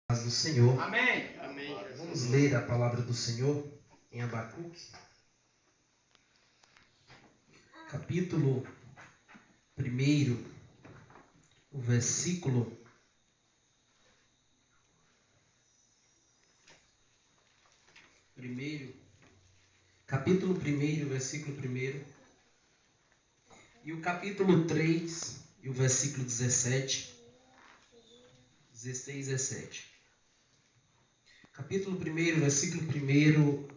Paz do Senhor. Amém. Vamos ler a palavra do Senhor em Abacuque, capítulo 1, o versículo 1, capítulo 1, versículo 1, e o capítulo 3, e o versículo 16 e 17. Capítulo 1, versículo 1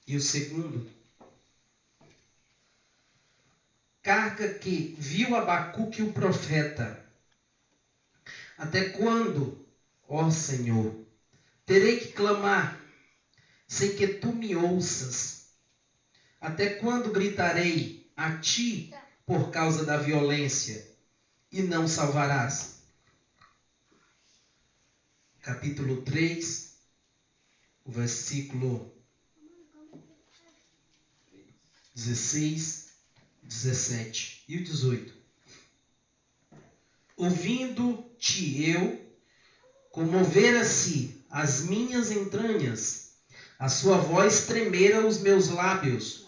e o 2. Carga que viu Abacuque o profeta. Até quando, ó Senhor, terei que clamar sem que tu me ouças? Até quando gritarei a ti por causa da violência e não salvarás? Capítulo 3, o versículo 16, 17 e o 18. Ouvindo-te eu, comovera-se as minhas entranhas, a sua voz tremera os meus lábios,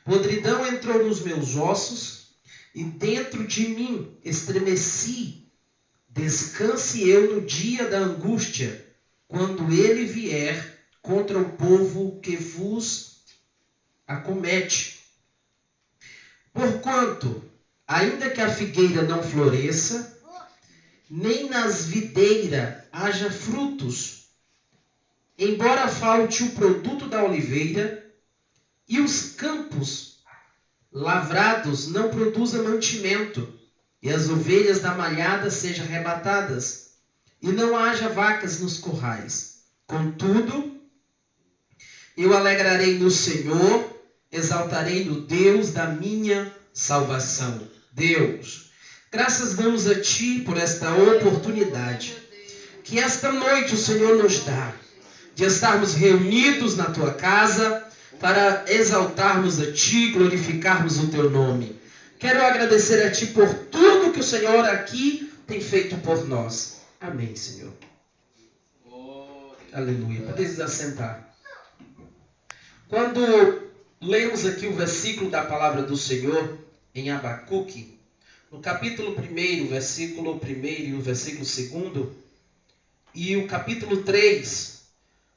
podridão entrou nos meus ossos, e dentro de mim estremeci. Descanse eu no dia da angústia, quando ele vier contra o povo que vos acomete. Porquanto, ainda que a figueira não floresça, nem nas videiras haja frutos, embora falte o produto da oliveira, e os campos lavrados não produzam mantimento, e as ovelhas da malhada sejam arrebatadas, e não haja vacas nos currais. Contudo, eu alegrarei no Senhor, exaltarei no Deus da minha salvação. Deus, graças damos a Ti por esta oportunidade que esta noite o Senhor nos dá, de estarmos reunidos na Tua casa para exaltarmos a Ti, glorificarmos o Teu nome. Quero agradecer a Ti por tudo que o Senhor aqui tem feito por nós. Amém, Senhor. Aleluia. Podeis assentar. Quando lemos aqui o versículo da palavra do Senhor em Abacuque, no capítulo 1, versículo 1 e o versículo 2, e o capítulo 3,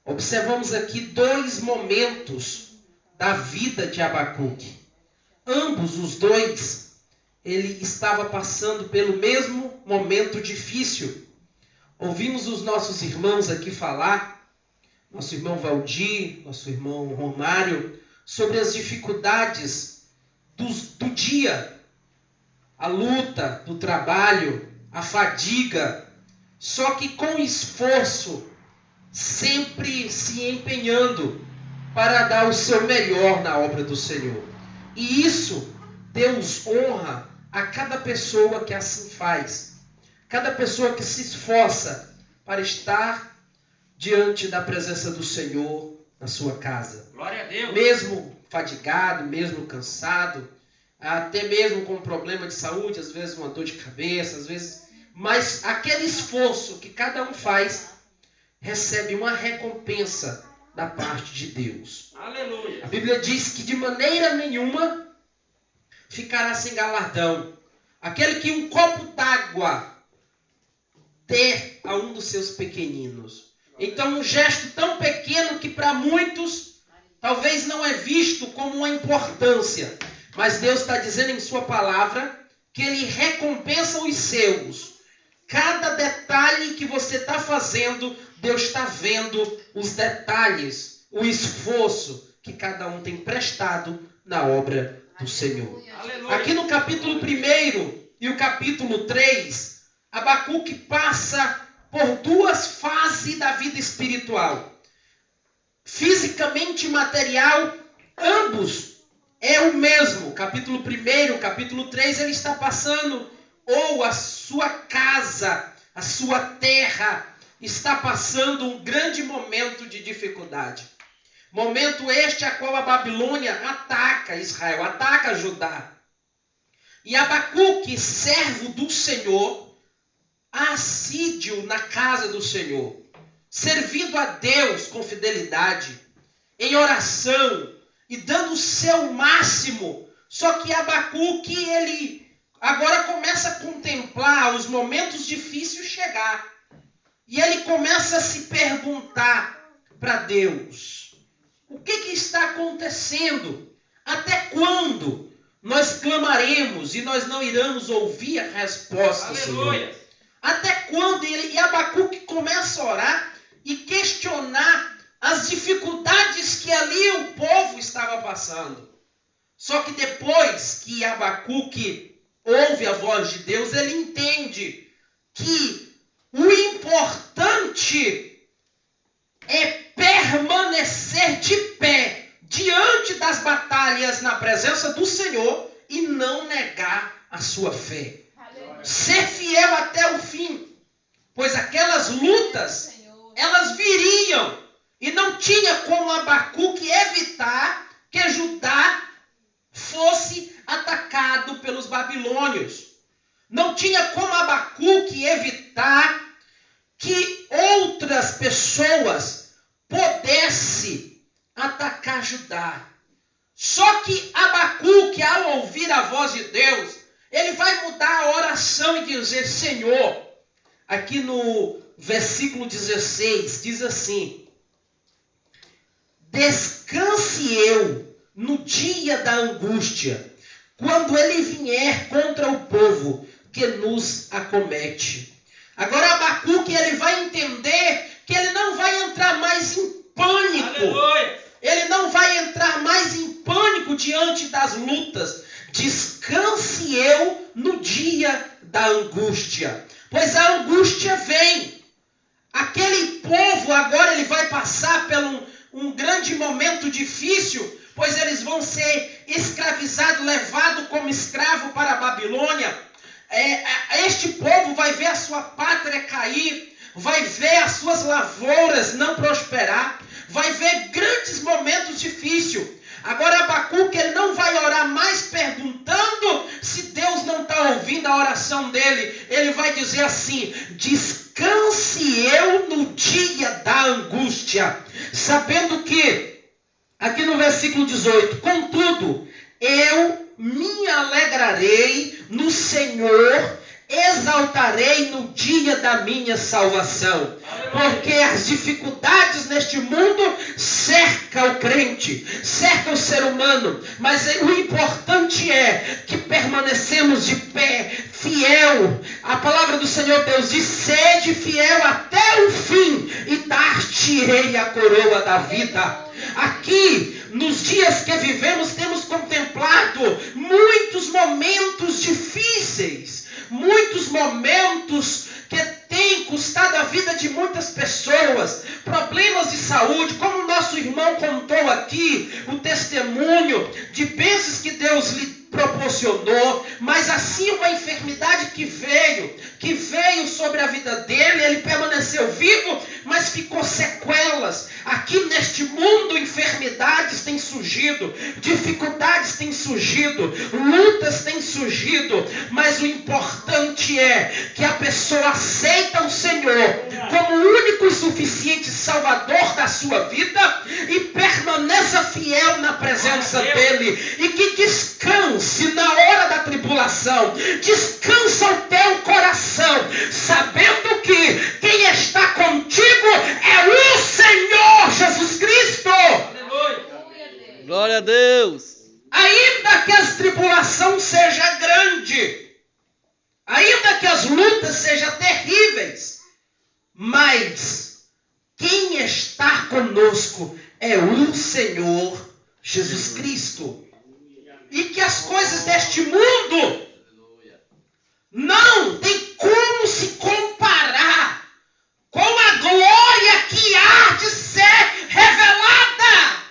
observamos aqui dois momentos da vida de Abacuque. Ambos os dois, ele estava passando pelo mesmo momento difícil. Ouvimos os nossos irmãos aqui falar, nosso irmão Valdir, nosso irmão Romário, sobre as dificuldades do dia, a luta do trabalho, a fadiga, só que com esforço, sempre se empenhando para dar o seu melhor na obra do Senhor. E isso, Deus honra a cada pessoa que assim faz. Cada pessoa que se esforça para estar diante da presença do Senhor na sua casa. Glória a Deus. Mesmo fadigado, mesmo cansado, até mesmo com problema de saúde, às vezes uma dor de cabeça, às vezes... Mas aquele esforço que cada um faz, recebe uma recompensa da parte de Deus. Aleluia. A Bíblia diz que de maneira nenhuma ficará sem galardão aquele que um copo d'água der a um dos seus pequeninos. Então, um gesto tão pequeno que para muitos talvez não é visto como uma importância, mas Deus está dizendo em sua palavra que Ele recompensa os seus. Cada detalhe que você está fazendo, Deus está vendo os detalhes, o esforço que cada um tem prestado na obra do Senhor. Aleluia. Aqui no capítulo 1 e o capítulo 3, Abacuque passa por duas fases da vida espiritual. Fisicamente e material, ambos é o mesmo. Capítulo 1, capítulo 3, ele está passando, ou a sua casa, a sua terra, está passando um grande momento de dificuldade. Momento este a qual a Babilônia ataca Israel, ataca Judá. E Abacuque, servo do Senhor, assíduo na casa do Senhor, servindo a Deus com fidelidade, em oração e dando o seu máximo. Só que Abacuque, ele agora começa a contemplar os momentos difíceis chegar. E ele começa a se perguntar para Deus: o que está acontecendo? Até quando nós clamaremos e nós não iremos ouvir a resposta, Senhor? Até quando? E Abacuque começa a orar e questionar as dificuldades que ali o povo estava passando. Só que depois que Abacuque ouve a voz de Deus, ele entende que o importante é permanecer de pé diante das batalhas na presença do Senhor e não negar a sua fé. Aleluia. Ser fiel até o fim, pois aquelas lutas, elas viriam e não tinha como Abacuque evitar que Judá fosse atacado pelos babilônios. Não tinha como Abacuque evitar que outras pessoas pudessem atacar Judá. Só que Abacuque, ao ouvir a voz de Deus, ele vai mudar a oração e dizer: Senhor, aqui no versículo 16, diz assim: descanse eu no dia da angústia, quando ele vier contra o povo que nos acomete. Agora Abacuque, ele vai entender que ele não vai entrar mais em pânico. Aleluia. Ele não vai entrar mais em pânico diante das lutas. Descanse eu no dia da angústia, pois a angústia vem. Aquele povo agora ele vai passar por um grande momento difícil, pois eles vão ser escravizados, levados como escravo para a Babilônia. Este povo vai ver a sua pátria cair, vai ver as suas lavouras não prosperar, vai ver grandes momentos difíceis. Agora Abacuque, ele não vai orar mais perguntando se Deus não está ouvindo a oração dele. Ele vai dizer assim: descanse eu no dia da angústia, sabendo que, aqui no versículo 18, contudo, eu me alegrarei no Senhor, exaltarei no dia da minha salvação. Porque as dificuldades neste mundo cercam o crente, cercam o ser humano, mas o importante é que permanecemos de pé, fiel. A palavra do Senhor Deus diz: sede fiel até o fim e dar-te-ei a coroa da vida. Aqui, nos dias que vivemos, temos contemplado muitos momentos difíceis, muitos momentos que têm custado a vida de muitas pessoas, problemas de saúde, como o nosso irmão contou aqui, o testemunho de bênçãos que Deus lhe proporcionou, mas assim uma enfermidade que veio sobre a vida dele, ele permaneceu vivo, mas ficou sequelas. Aqui neste mundo, enfermidades têm surgido, dificuldades têm surgido, lutas têm surgido, mas o importante é que a pessoa aceita o Senhor como o único e suficiente Salvador da sua vida e permaneça fiel na presença dele, e que descanse na hora da tribulação, descansa o teu coração, sabendo que quem está contigo é o Senhor Jesus Cristo. Aleluia. Glória a Deus. Ainda que a tribulação seja grande, ainda que as lutas sejam terríveis, mas quem está conosco é o Senhor Jesus Cristo. E que as coisas deste mundo não tem como se comparar com a glória que há de ser revelada.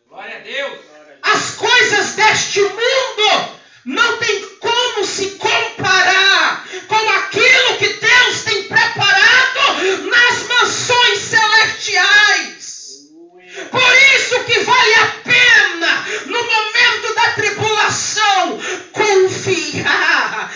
Glória a Deus. As coisas deste mundo não tem como se comparar com aquilo que Deus tem preparado nas mansões celestiais. Por isso que vale a pena, no momento da tribulação, confiar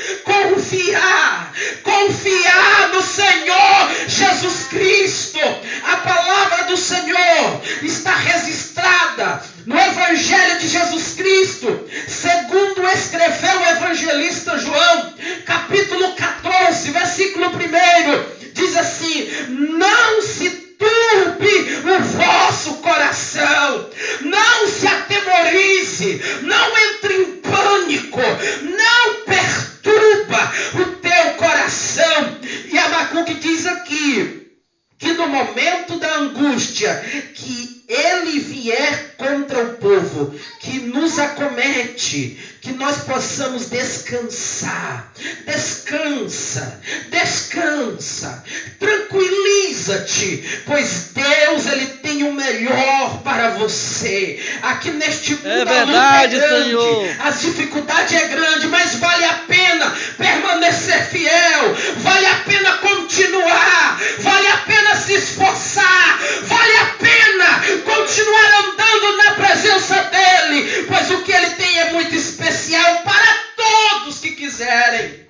no momento da angústia que ele vier contra o povo, que nos acomete, que nós possamos descansar. Descansa, descansa, tranquiliza-te, pois Deus, Ele tem o melhor para você. Aqui neste mundo é verdade, a luta é grande, Senhor. as dificuldades é grande, mas vale a pena permanecer fiel, vale a pena continuar, vale a pena se esforçar, vale a pena continuar andando na presença dEle, pois o que Ele tem é muito especial para todos que quiserem.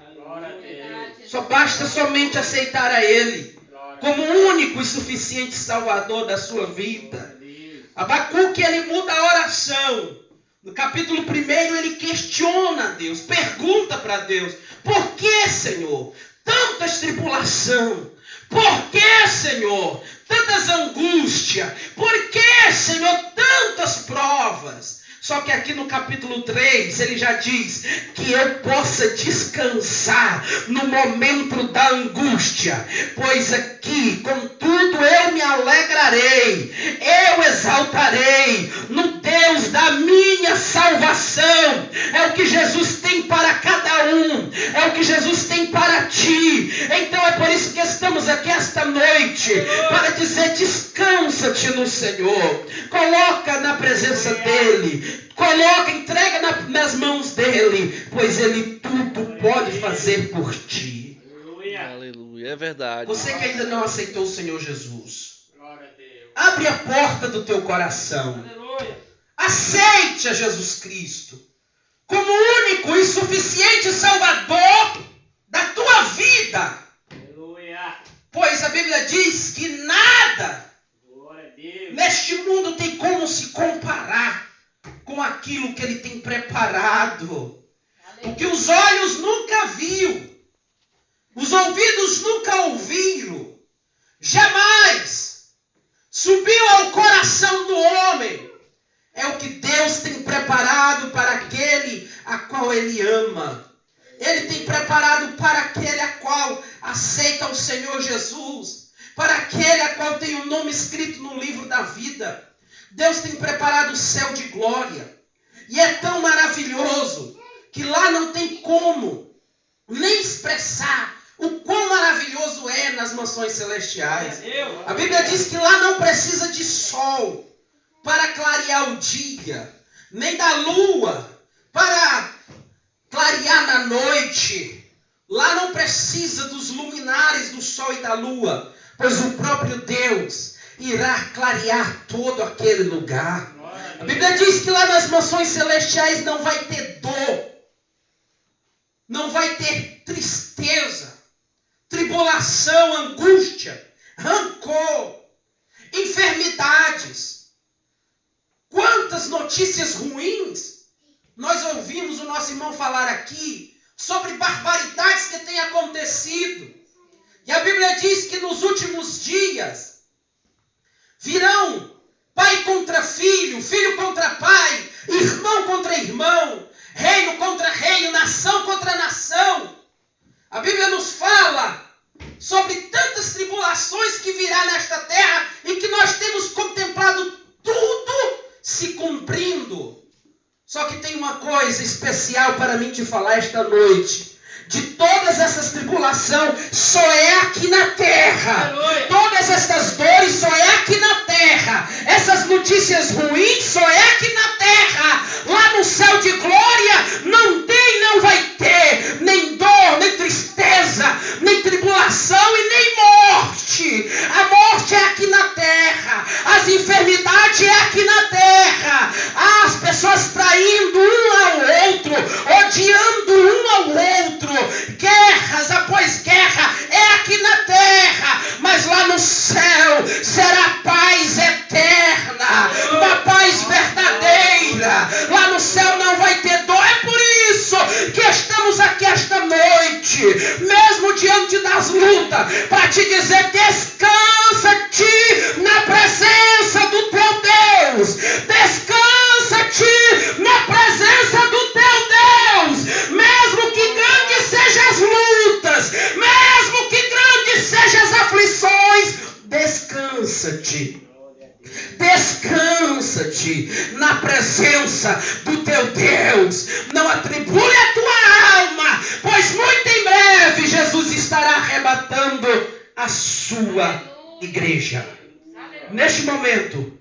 Só basta somente aceitar a Ele como o único e suficiente Salvador da sua vida. Abacuque, ele muda a oração. No capítulo 1 ele questiona Deus, pergunta para Deus: por que, Senhor, tantas tribulação? Por que, Senhor, tantas angústias? Por que, Senhor, tantas provas? Só que aqui no capítulo 3, ele já diz que eu possa descansar no momento da angústia. Pois aqui, contudo, eu me alegrarei, eu exaltarei no Deus da minha salvação. É o que Jesus tem para cada um, é o que Jesus tem para ti. Então é por isso que estamos aqui esta noite, para dizer: descansa-te no Senhor, coloca na presença dEle, coloca, entrega nas mãos dEle, pois Ele tudo pode fazer por ti. Aleluia, é verdade. Você que ainda não aceitou o Senhor Jesus, abre a porta do teu coração, aceite a Jesus Cristo como o único e suficiente Salvador da tua vida. Pois a Bíblia diz que nada neste mundo tem como se comparar com aquilo que Ele tem preparado. O que os olhos nunca viu, os ouvidos nunca ouviram, jamais subiu ao coração do homem. É o que Deus tem preparado para aquele a qual Ele ama. Ele tem preparado para aquele a qual aceita o Senhor Jesus, para aquele a qual tem o nome escrito no livro da vida. Deus tem preparado o céu de glória. E é tão maravilhoso que lá não tem como nem expressar o quão maravilhoso é nas mansões celestiais. A Bíblia diz que lá não precisa de sol para clarear o dia, nem da lua para clarear na noite. Lá não precisa dos luminares do sol e da lua, pois o próprio Deus irá clarear todo aquele lugar. A Bíblia diz que lá nas mansões celestiais não vai ter dor, não vai ter tristeza, tribulação, angústia, rancor, enfermidades. Quantas notícias ruins nós ouvimos o nosso irmão falar aqui sobre barbaridades que têm acontecido. E a Bíblia diz que nos últimos dias virão pai contra filho, filho contra pai, irmão contra irmão, reino contra reino, nação contra nação. A Bíblia nos fala sobre tantas tribulações que virá nesta terra e que nós temos contemplado tudo se cumprindo. Só que tem uma coisa especial para mim te falar esta noite. De todas essas tribulações, só é aqui na terra. Todas essas dores, só é aqui na terra. Essas notícias ruins, só é aqui na terra. Lá no céu de glória, não tem, não vai ter nem dor, nem tristeza, nem tribulação e nem morte. A morte é aqui na terra. As enfermidades é aqui na terra. As pessoas traindo um ao outro, odiando um ao outro. Guerras após guerra é aqui na terra, mas lá no céu será paz eterna, uma paz verdadeira. Lá no céu não vai ter dor. É por isso que estamos aqui esta noite, mesmo diante das lutas, para te dizer: descansa-te na presença do teu Deus, descansa-te na presença do teu Deus, mesmo que grandes sejam as lutas, mesmo que grandes sejam as aflições, descansa. descansa-te. Descansa-te na presença do teu Deus. Não atribule a tua alma, pois muito em breve Jesus estará arrebatando a sua igreja. Neste momento,